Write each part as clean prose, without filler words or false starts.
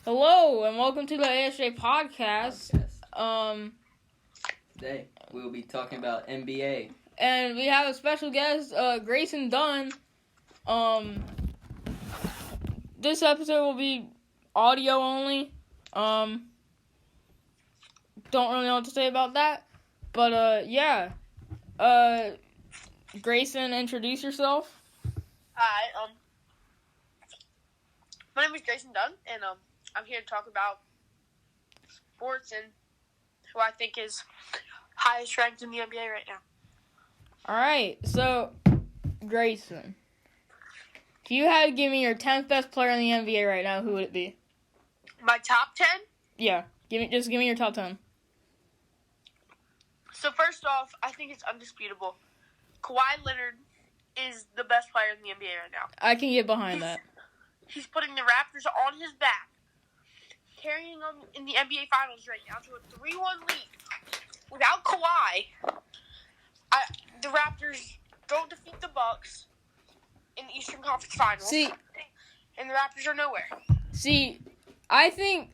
Hello, and welcome to the ASJ podcast. Today, we will be talking about NBA. And we have a special guest, Greyson Dunn. This episode will be audio only. Don't really know what to say about that. But, yeah. Greyson, introduce yourself. Hi, my name is Greyson Dunn, and I'm here to talk about sports and who I think is highest ranked in the NBA right now. Alright, so, Greyson. If you had to give me your 10th best player in the NBA right now, who would it be? My top 10? Yeah, give me your top 10. So first off, I think it's undisputable. Kawhi Leonard is the best player in the NBA right now. I can get behind that. He's putting the Raptors on his back, carrying them in the NBA Finals right now to a 3-1 lead. Without Kawhi, the Raptors don't defeat the Bucks in the Eastern Conference Finals. And the Raptors are nowhere. I think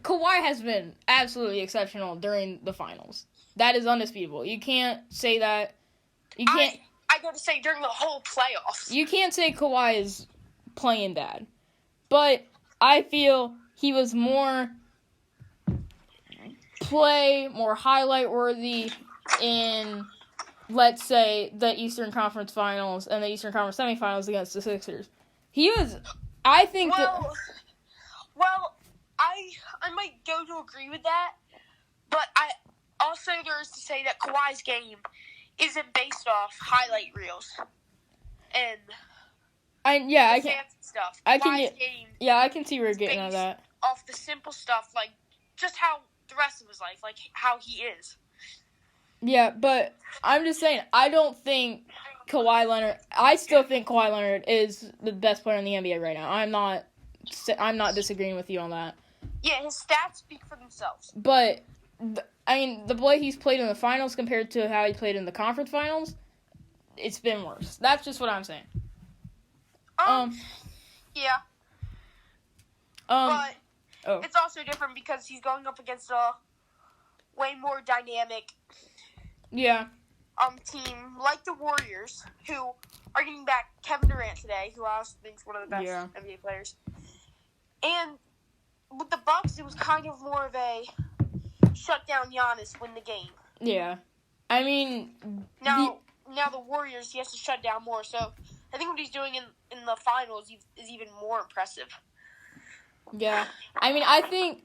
Kawhi has been absolutely exceptional during the finals. That is undisputable. You can't say that. You can't. I go to say during the whole playoffs. You can't say Kawhi is playing bad, but I feel he was more highlight worthy in, let's say, the Eastern Conference Finals and the Eastern Conference Semifinals against the Sixers. He was, I think I might go to agree with that, but I also there is to say that Kawhi's game isn't based off highlight reels and fancy stuff. I can see where you're getting at that. Off the simple stuff, like just how the rest of his life, like how he is. Yeah, but I'm just saying, I still think Kawhi Leonard is the best player in the NBA right now. I'm not disagreeing with you on that. Yeah, his stats speak for themselves. But, the way he's played in the finals compared to how he played in the conference finals, it's been worse. That's just what I'm saying. Yeah. But it's also different because he's going up against a way more dynamic team like the Warriors, who are getting back Kevin Durant today, who I also think is one of the best NBA players. And with the Bucks, it was kind of more of a shut down Giannis, win the game. Yeah. Now the Warriors, he has to shut down more, so I think what he's doing in the finals is even more impressive. Yeah. I think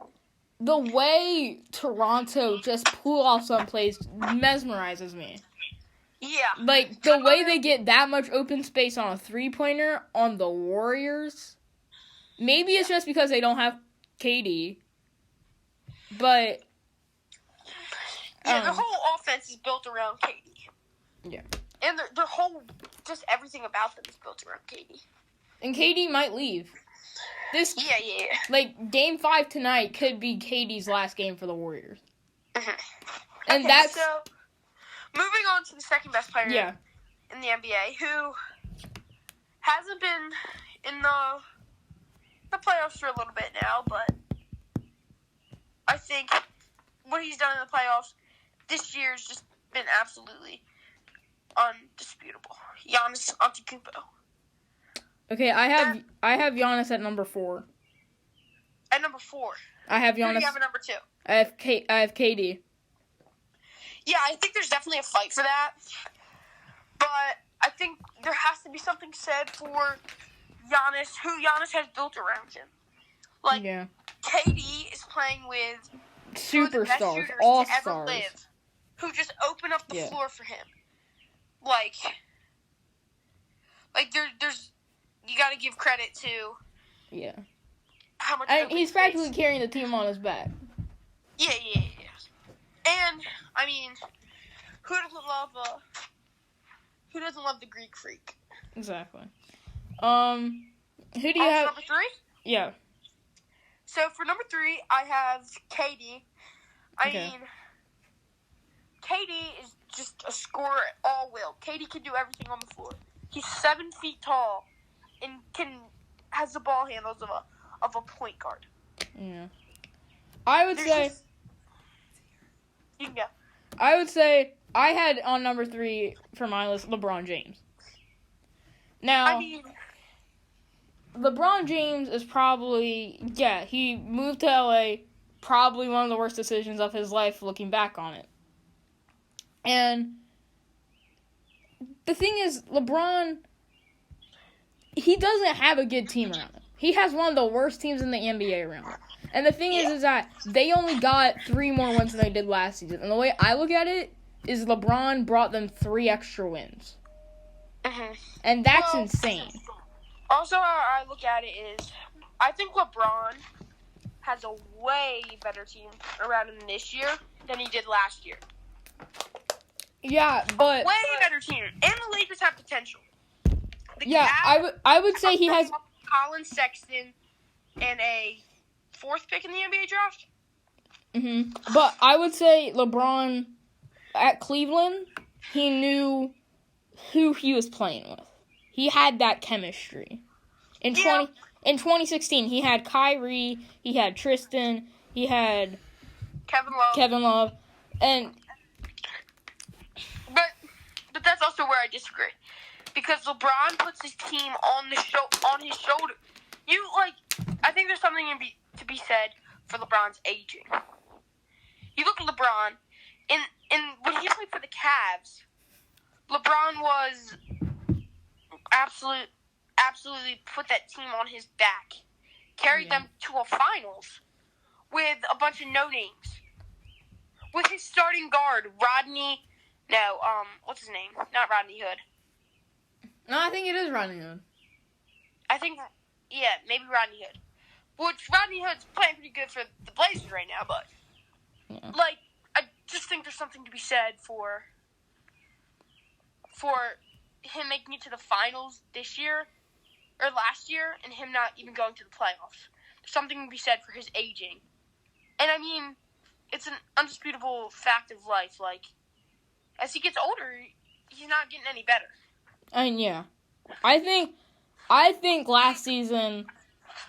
the way Toronto just pull off some plays mesmerizes me. Yeah. Like, the way they get that much open space on a three-pointer on the Warriors, maybe it's just because they don't have KD, but the whole offense is built around KD. Yeah. And their whole, just everything about them is built around KD. And KD might leave. Yeah. Like, Game 5 tonight could be KD's last game for the Warriors. Mm-hmm. And so, moving on to the second best player in the NBA, who hasn't been in the playoffs for a little bit now, but I think what he's done in the playoffs this year has just been absolutely undisputable. Giannis Antetokounmpo. Okay, I have Giannis at number 4. At number 4. I have Giannis. Who do you have at number 2? I have KD. Yeah, I think there's definitely a fight for that. But I think there has to be something said for Giannis, who Giannis has built around him. Like, KD is playing with superstars, all-stars, who just open up the floor for him. Like there's you got to give credit to how much he's practically carrying the team on his back. Yeah. And who doesn't love the Greek freak? Exactly. Who do you have? Number 3? Yeah. So for number 3, I have KD. KD is just a scorer at all will. KD can do everything on the floor. He's 7 feet tall and has the ball handles of a point guard. Yeah. I would say. You can go. I would say I had on number 3 for my list LeBron James. Now, LeBron James is probably, he moved to LA, probably one of the worst decisions of his life looking back on it. And the thing is, LeBron, he doesn't have a good team around him. He has one of the worst teams in the NBA around him. And the thing is that they only got 3 more wins than they did last season. And the way I look at it is LeBron brought them 3 extra wins. Mm-hmm. And that's insane. Also, how I look at it is, I think LeBron has a way better team around him this year than he did last year. Yeah, but way better team, and the Lakers have potential. I would say he has Colin Sexton and a 4th pick in the NBA draft. But I would say LeBron at Cleveland, he knew who he was playing with. He had that chemistry. In 2016, he had Kyrie, he had Tristan, he had Kevin Love, and but that's also where I disagree, because LeBron puts his team on his shoulder. I think there's something to be said for LeBron's aging. You look at LeBron, and when he played for the Cavs, LeBron was absolutely put that team on his back, carried them to a finals with a bunch of no names, with his starting guard what's his name? Not Rodney Hood. No, I think it is Rodney Hood. Maybe Rodney Hood. Which Rodney Hood's playing pretty good for the Blazers right now, but I just think there's something to be said for him making it to the finals this year or last year, and him not even going to the playoffs. There's something to be said for his aging, and I mean, it's an undisputable fact of life. Like, as he gets older, he's not getting any better. And I think last season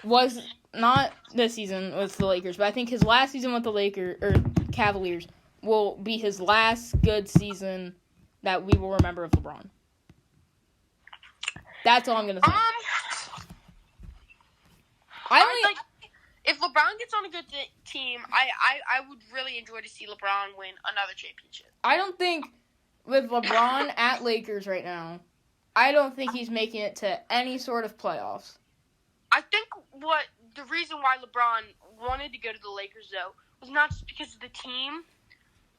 was not this season with the Lakers, but I think his last season with the Cavaliers will be his last good season that we will remember of LeBron. That's all I'm gonna say. If LeBron gets on a good team, I would really enjoy to see LeBron win another championship. I don't think with LeBron at Lakers right now, I don't think he's making it to any sort of playoffs. I think the reason why LeBron wanted to go to the Lakers, though, was not just because of the team.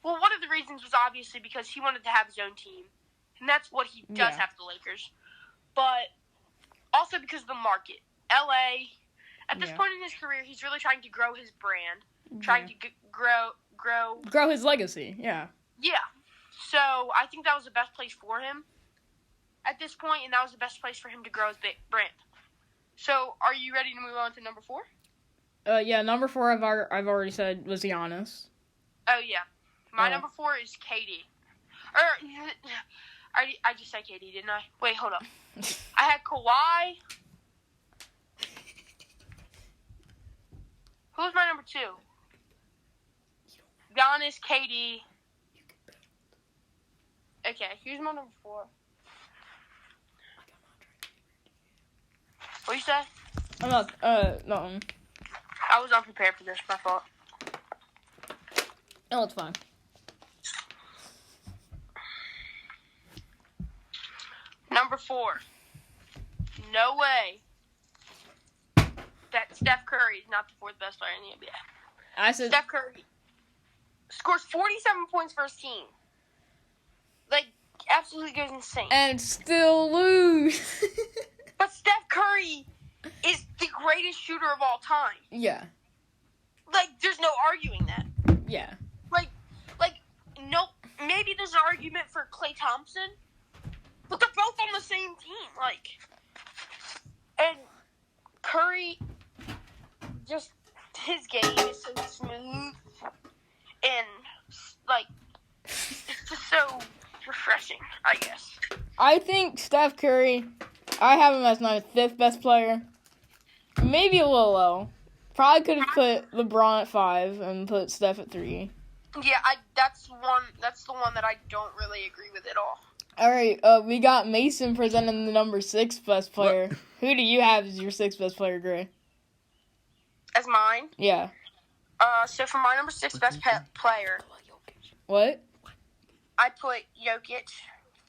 Well, one of the reasons was obviously because he wanted to have his own team, and that's what he does have the Lakers. But also because of the market. LA, at this point in his career, he's really trying to grow his brand, trying to grow his legacy. Yeah. Yeah. So I think that was the best place for him at this point, and that was the best place for him to grow his brand. So, are you ready to move on to number 4? Number 4 I've already said was Giannis. Oh yeah, my number 4 is KD. I just said KD, didn't I? Wait, hold up. I had Kawhi. Who was my number 2? Giannis, KD. Okay, here's my number 4. What you say? I'm not, no. I was unprepared for this, my fault. No, it's fine. Number 4. No way that Steph Curry is not the 4th best player in the NBA. I said Steph Curry scores 47 points for his team. Like, absolutely goes insane. And still lose. But Steph Curry is the greatest shooter of all time. Yeah. Like, there's no arguing that. Yeah. No, maybe there's an argument for Klay Thompson, but they're both on the same team. And Curry, just his game is so smooth, and, it's just so refreshing, I guess. I think Steph Curry, I have him as my 5th best player. Maybe a little low. Probably could have put LeBron at 5 and put Steph at 3. Yeah, that's the one that I don't really agree with at all. All right, we got Mason presenting the number 6 best player. What? Who do you have as your 6th best player, Gray? As mine? Yeah. So for my number 6 best player, What? I put Jokic.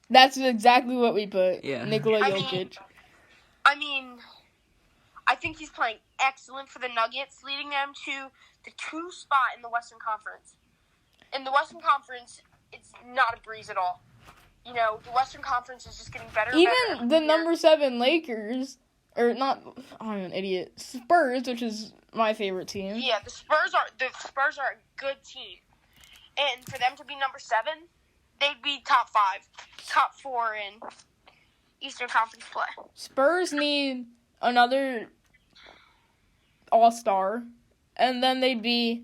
That's exactly what we put. Yeah. Nikola Jokic. I think he's playing excellent for the Nuggets, leading them to the 2 spot in the Western Conference. In the Western Conference, it's not a breeze at all. You know, the Western Conference is just getting better and better. Even the number 7 Lakers, or not, I'm an idiot, Spurs, which is my favorite team. Yeah, the Spurs are a good team. And for them to be number 7, they'd be top 5, top 4 in Eastern Conference play. Spurs need another all-star, and then they'd be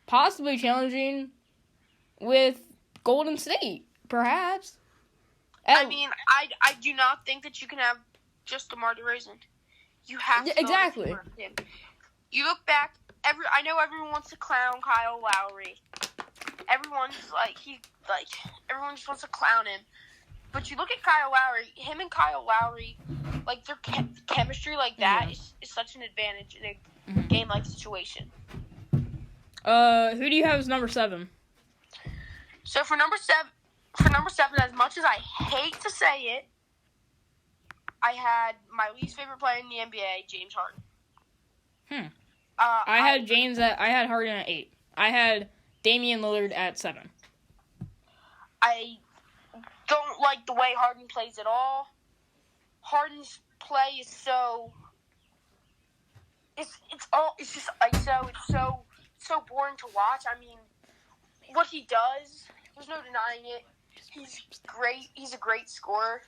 possibly challenging with Golden State, perhaps. I do not think that you can have just DeMar DeRozan. You have to exactly. Him. You look back. I know everyone wants to clown Kyle Lowry. Everyone just wants to clown him. But you look at Kyle Lowry. Him and Kyle Lowry, like their chemistry like that is such an advantage in a game-like situation. Who do you have as number 7? So for number 7, as much as I hate to say it, I had my least favorite player in the NBA, James Harden. I had Harden at 8. I had Damian Lillard at 7. I don't like the way Harden plays at all. Harden's play is so boring to watch. I mean, what he does, there's no denying it. He's great. He's a great scorer,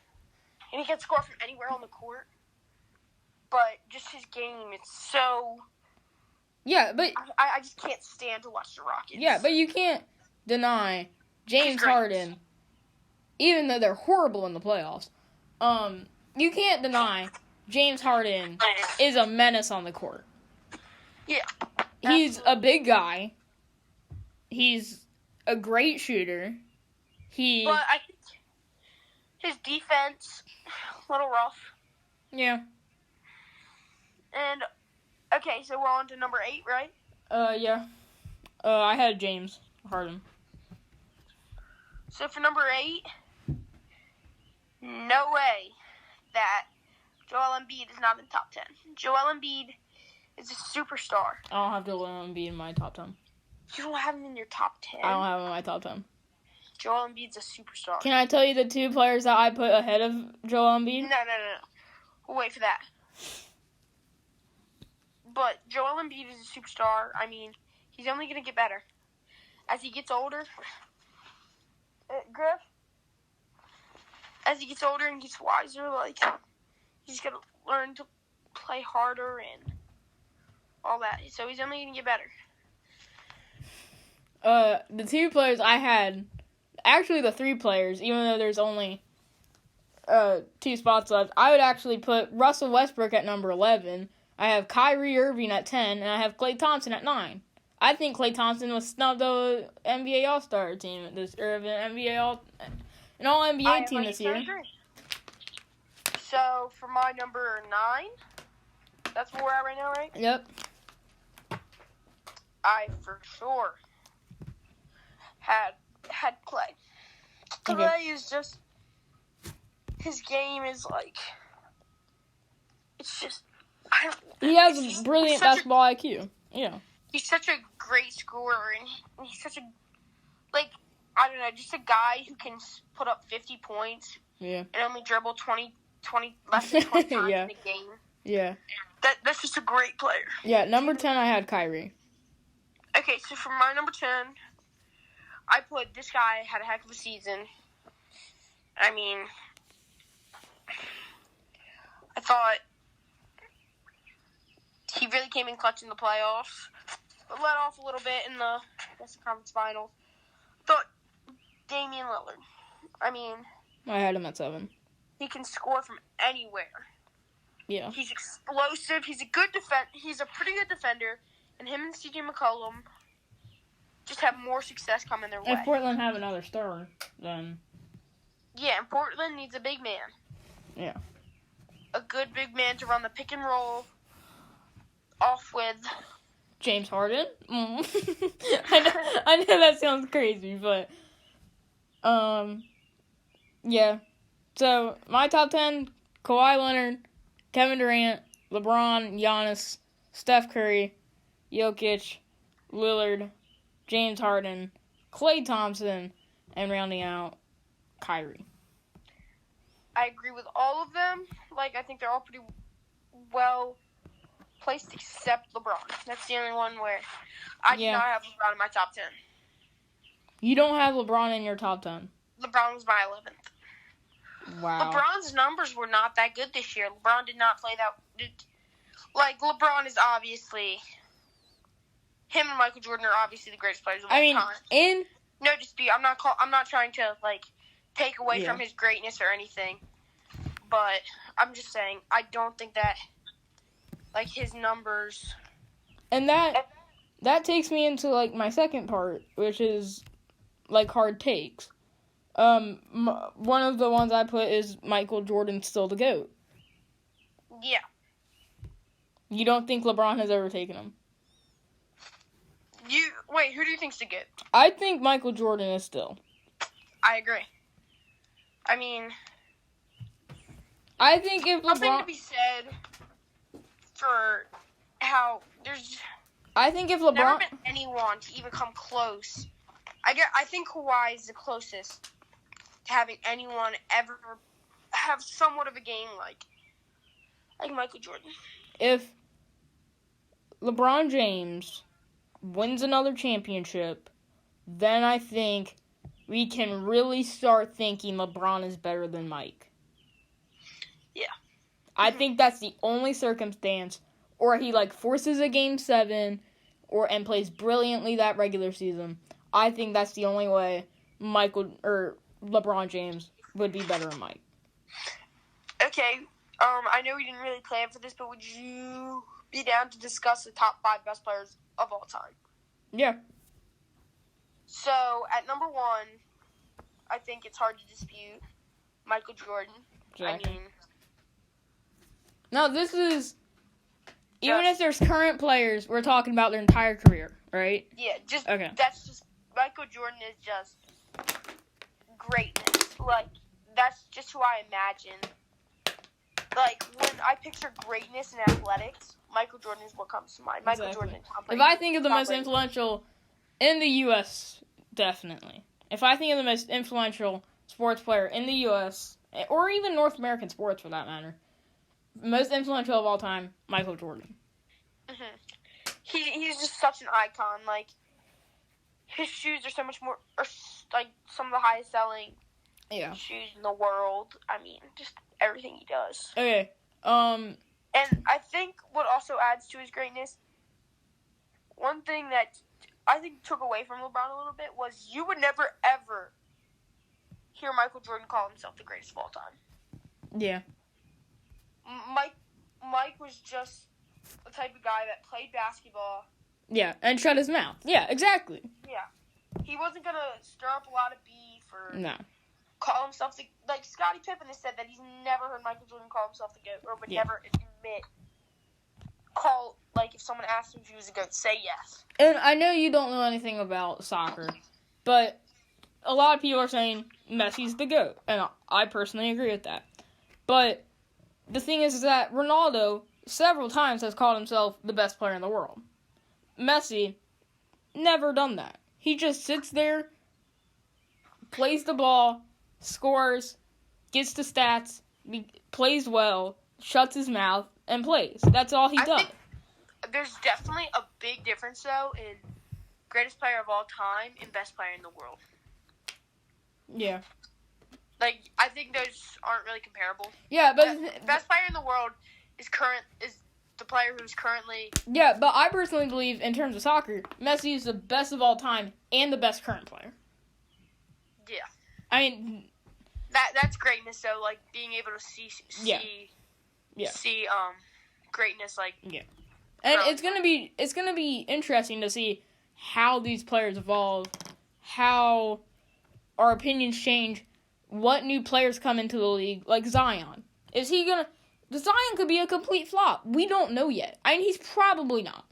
and he can score from anywhere on the court. But just his game, it's so. Yeah, but I just can't stand to watch the Rockets. Yeah, but you can't deny James Harden, even though they're horrible in the playoffs. You can't deny James Harden is a menace on the court. Yeah. He's a big guy. He's a great shooter. But I think his defense, a little rough. Yeah. And, okay, so we're on to number 8, right? Yeah. I had James Harden. So for number 8, no way that Joel Embiid is not in the top 10. Joel Embiid is a superstar. I don't have Joel Embiid in my top 10. You don't have him in your top 10? I don't have him in my top 10. Joel Embiid's a superstar. Can I tell you the 2 players that I put ahead of Joel Embiid? No. We'll wait for that. But Joel Embiid is a superstar. I mean, he's only going to get better. As he gets older, Griff, as he gets older and gets wiser, like, he's going to learn to play harder and all that. So he's only going to get better. The 2 players I had, actually the 3 players, even though there's only 2 spots left, I would actually put Russell Westbrook at number 11. I have Kyrie Irving at 10, and I have Klay Thompson at 9. I think Klay Thompson was snubbed the NBA All-Star team an All-NBA team this year. Agree. So for my number 9, that's where we're at right now, right? Yep. I for sure had Klay. Okay. Klay is just, his game is like, it's just, He has brilliant basketball IQ. Yeah. He's such a great scorer, and he's such a, like, I don't know, just a guy who can put up 50 points. Yeah. And only dribble 20 less than 20 times Yeah. in a game. Yeah. That's just a great player. Yeah, number 10 I had Kyrie. Okay, so for my number 10, I put this guy had a heck of a season. I mean, I thought he really came in clutch in the playoffs, but let off a little bit in the Western Conference Finals. Thought Damian Lillard. I mean, I had him at 7. he can score from anywhere. Yeah. He's explosive. He's a He's a pretty good defender. And him and CJ McCollum just have more success coming their way. If Portland have another star, then... Yeah, and Portland needs a big man. Yeah. A good big man to run the pick and roll off with... James Harden? I know that sounds crazy, but... Yeah. So, my top 10, Kawhi Leonard, Kevin Durant, LeBron, Giannis, Steph Curry, Jokic, Lillard, James Harden, Klay Thompson, and rounding out, Kyrie. I agree with all of them. I think they're all pretty well placed except LeBron. That's the only one where I do not have LeBron in my top 10. You don't have LeBron in your top 10? LeBron was my 11th. Wow. LeBron's numbers were not that good this year. LeBron did not play that... LeBron is obviously... Him and Michael Jordan are obviously the greatest players of all time. No dispute. I'm not trying to, take away from his greatness or anything. But I'm just saying, I don't think that, his numbers... And that takes me into, my second part, which is, hard takes. One of the ones I put is Michael Jordan still the GOAT. Yeah. You don't think LeBron has ever taken him? Wait, who do you think's the GOAT? I think Michael Jordan is still. I agree. I mean... I think if LeBron... Something to be said for how there's... I think if LeBron... never been anyone to even come close. I think Kawhi is the closest to having anyone ever have somewhat of a game like Michael Jordan. If LeBron James wins another championship, then I think we can really start thinking LeBron is better than Mike. Yeah. I think that's the only circumstance, or he forces a game 7 and plays brilliantly that regular season. I think that's the only way LeBron James would be better than Mike. Okay, I know we didn't really plan for this, but would you be down to discuss the top 5 best players of all time? Yeah. So, at number 1, I think it's hard to dispute Michael Jordan. Exactly. I mean... Now, this is... Even if there's current players, we're talking about their entire career, right? Yeah, Okay. That's just... Michael Jordan is just greatness. That's just who I imagine. When I picture greatness in athletics, Michael Jordan is what comes to mind. Michael Exactly. Jordan and Tom Brady. If I think of the most influential in the U.S., definitely. If I think of the most influential sports player in the U.S., or even North American sports for that matter, most influential of all time, Michael Jordan. Mm-hmm. He's just such an icon. His shoes are so much more, some of the highest selling shoes in the world. I mean, just everything he does. Okay. And I think what also adds to his greatness, one thing that I think took away from LeBron a little bit was you would never, ever hear Michael Jordan call himself the greatest of all time. Yeah. Mike was just the type of guy that played basketball. Yeah, and shut his mouth. Yeah, exactly. Yeah. He wasn't going to stir up a lot of beef or call himself the... Scottie Pippen has said that he's never heard Michael Jordan call himself the GOAT, or would never admit... if someone asked him if he was a GOAT, say yes. And I know you don't know anything about soccer, but a lot of people are saying Messi's the GOAT, and I personally agree with that. But the thing is that Ronaldo several times has called himself the best player in the world. Messi never done that. He just sits there, plays the ball, scores, gets the stats, plays well, shuts his mouth, and plays. That's all he does. There's definitely a big difference, though, in greatest player of all time and best player in the world. Yeah. I think those aren't really comparable. Yeah, but... Best player in the world is the player who's currently... Yeah, but I personally believe, in terms of soccer, Messi is the best of all time and the best current player. Yeah. I mean... That's greatness, though, being able to see see greatness like. Yeah. And it's gonna be interesting to see how these players evolve, how our opinions change, what new players come into the league, like Zion. Zion could be a complete flop. We don't know yet. I mean, he's probably not.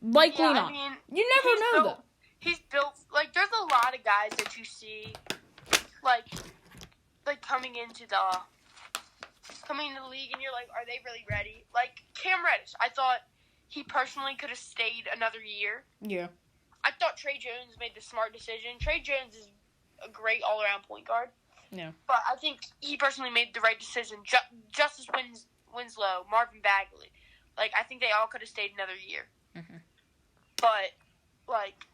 Likely not. I mean, you never know, though. He's built, like, there's a lot of guys that you see, like coming into the league, and you're like, are they really ready? Like, Cam Reddish, I thought he personally could have stayed another year. Yeah. I thought Trey Jones made the smart decision. Trey Jones is a great all-around point guard. Yeah. But I think he personally made the right decision. Justice Winslow, Marvin Bagley. Like, I think they all could have stayed another year. Mm-hmm. But, like,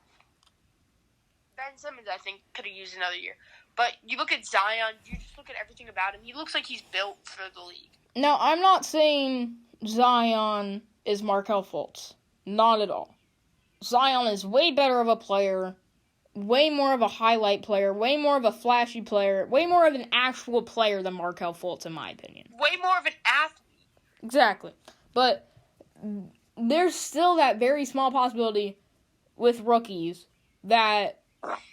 Ben Simmons, I think, could have used another year. But you look at Zion, you just look at everything about him. He looks like he's built for the league. Now, I'm not saying Zion is Markelle Fultz. Not at all. Zion is way better of a player, way more of a highlight player, way more of a flashy player, way more of an actual player than Markelle Fultz, in my opinion. Way more of an athlete. Exactly. But there's still that very small possibility with rookies that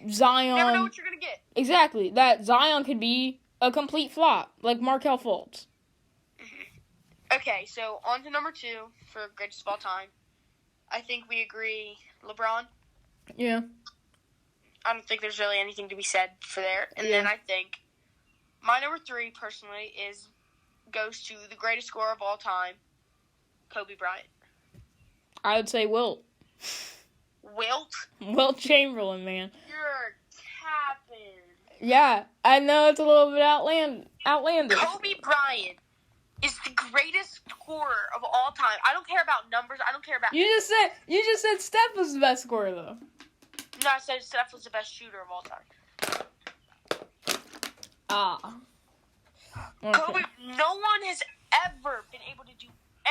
Zion... You never know what you're going to get. Exactly. That Zion could be a complete flop, like Markelle Fultz. Okay, so on to number 2 for greatest of all time. I think we agree LeBron. Yeah. I don't think there's really anything to be said for there. And then I think my number 3, personally, goes to the greatest scorer of all time, Kobe Bryant. I would say Wilt. Wilt Chamberlain, man. You're capping. Yeah, I know it's a little bit outlandish. Kobe Bryant is the greatest scorer of all time. I don't care about numbers. I don't care about... You just said Steph was the best scorer, though. No, I said Steph was the best shooter of all time. Ah. Okay. Kobe, no one has ever been able to do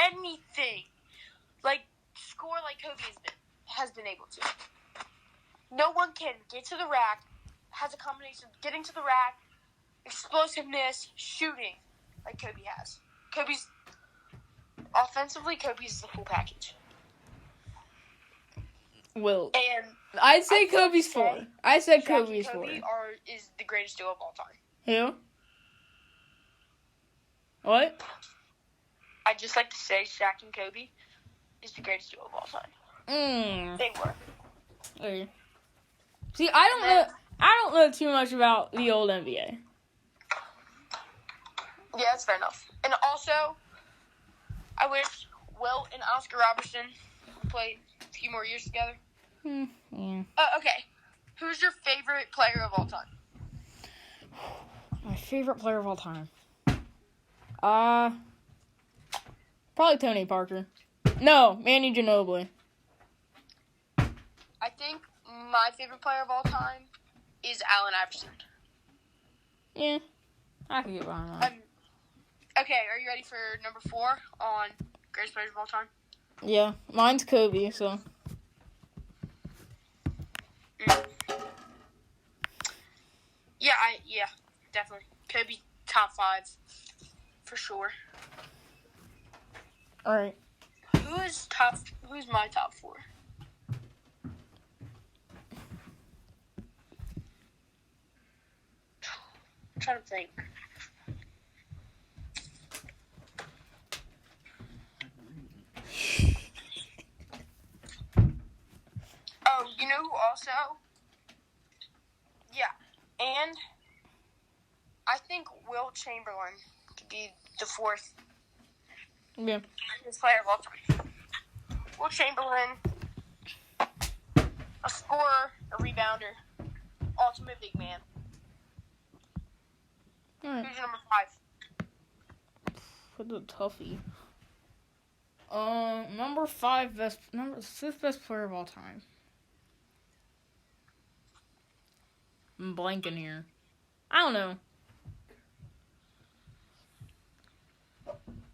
anything like score like Kobe has been able to. No one can get to the rack, has a combination of getting to the rack, explosiveness, shooting like Kobe has. Offensively, Kobe's the full package. Wilt. And I'd say Kobe's 4. I said Kobe's 4. Kobe is the greatest duo of all time. Who? What? I'd just like to say Shaq and Kobe is the greatest duo of all time. They were. Okay. See, I don't know too much about the old NBA. Yeah, that's fair enough. And also, I wish Wilt and Oscar Robertson played a few more years together. Yeah. Okay. Who's your favorite player of all time? My favorite player of all time? Probably Tony Parker. No, Manny Ginobili. I think my favorite player of all time is Allen Iverson. Yeah, I can get behind that. Okay, are you ready for number 4 on greatest players of all time? Yeah, mine's Kobe, so. Yeah, definitely. Kobe, top 5, for sure. All right. Who's my top 4? I'm trying to think. Oh, you know who also? Yeah, and I think Wilt Chamberlain could be the 4th. Yeah. Greatest player of all time. Wilt Chamberlain, a scorer, a rebounder, ultimate big man. All right. Who's your number 5? What a toughie. Number 5 5th best player of all time. I'm blanking here. I don't know.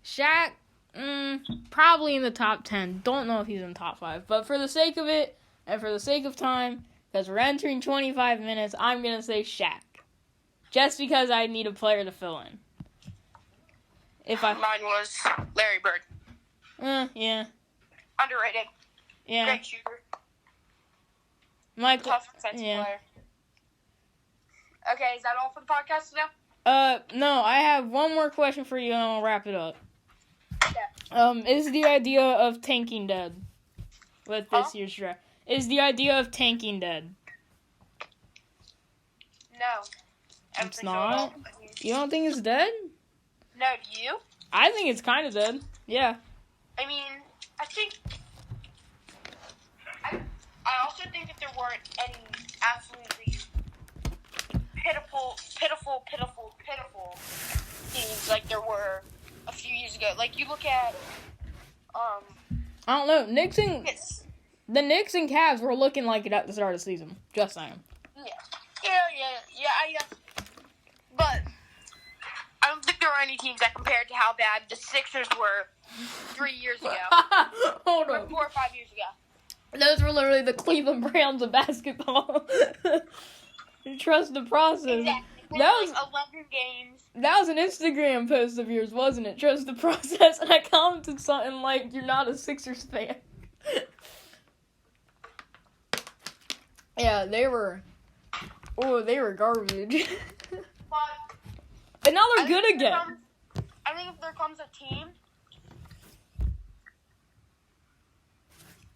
Shaq, probably in the top 10. Don't know if he's in the top 5. But for the sake of it, and for the sake of time, because we're entering 25 minutes, I'm going to say Shaq. Just because I need a player to fill in. Mine was Larry Bird. Yeah. Underrated. Yeah. Great shooter. Michael. Tough defensive player. Okay, is that all for the podcast now? No, I have one more question for you and I'll wrap it up. Yeah. Is the idea of tanking dead with this year's draft? Is the idea of tanking dead? No. It's not? You don't think it's dead? No, do you? I think it's kind of dead. Yeah. I mean, I think... I also think that there weren't any absolutely pitiful teams like there were a few years ago. Like, you look at... I don't know. The Knicks and Cavs were looking like it at the start of the season. Just saying. Yeah, I guess. But I don't think there were any teams that compared to how bad the Sixers were 3 years ago. Hold or on. 4 or 5 years ago. Those were literally the Cleveland Browns of basketball. Trust the process. Exactly. That was 11 games. That was an Instagram post of yours, wasn't it? Trust the process. And I commented something like, "You're not a Sixers fan." Yeah, they were garbage. But And now they're good again. I think if there comes a team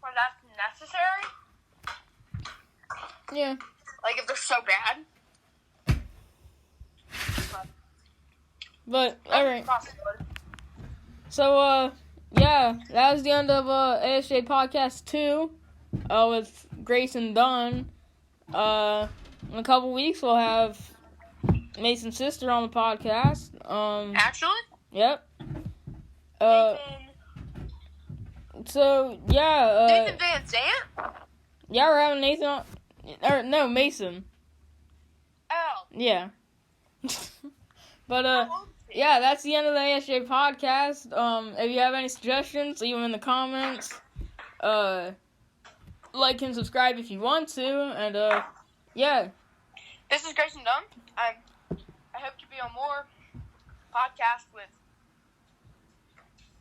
where that's necessary, Yeah. like if they're so bad. But, alright. So, yeah, that was the end of ASJ Podcast 2 with Greyson done. In a couple weeks, we'll have Mason's sister on the podcast. Actually? Yep. Nathan So, yeah. Nathan Van Zant? Yeah, we're having Nathan on. Or, no, Mason. Oh. Yeah. But, yeah, that's the end of the ASJ podcast. If you have any suggestions, leave them in the comments. Like and subscribe if you want to. And, yeah. This is Greyson Dunn. I hope to be on more podcasts with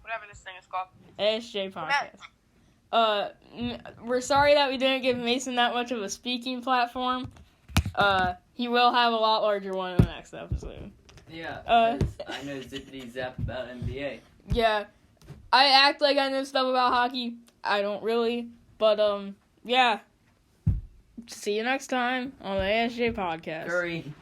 whatever this thing is called. ASJ podcast. We're sorry that we didn't give Mason that much of a speaking platform. He will have a lot larger one in the next episode. Yeah, 'cause I know zippity zap about NBA. Yeah, I act like I know stuff about hockey. I don't really, but yeah. See you next time on the ASJ podcast. Curry.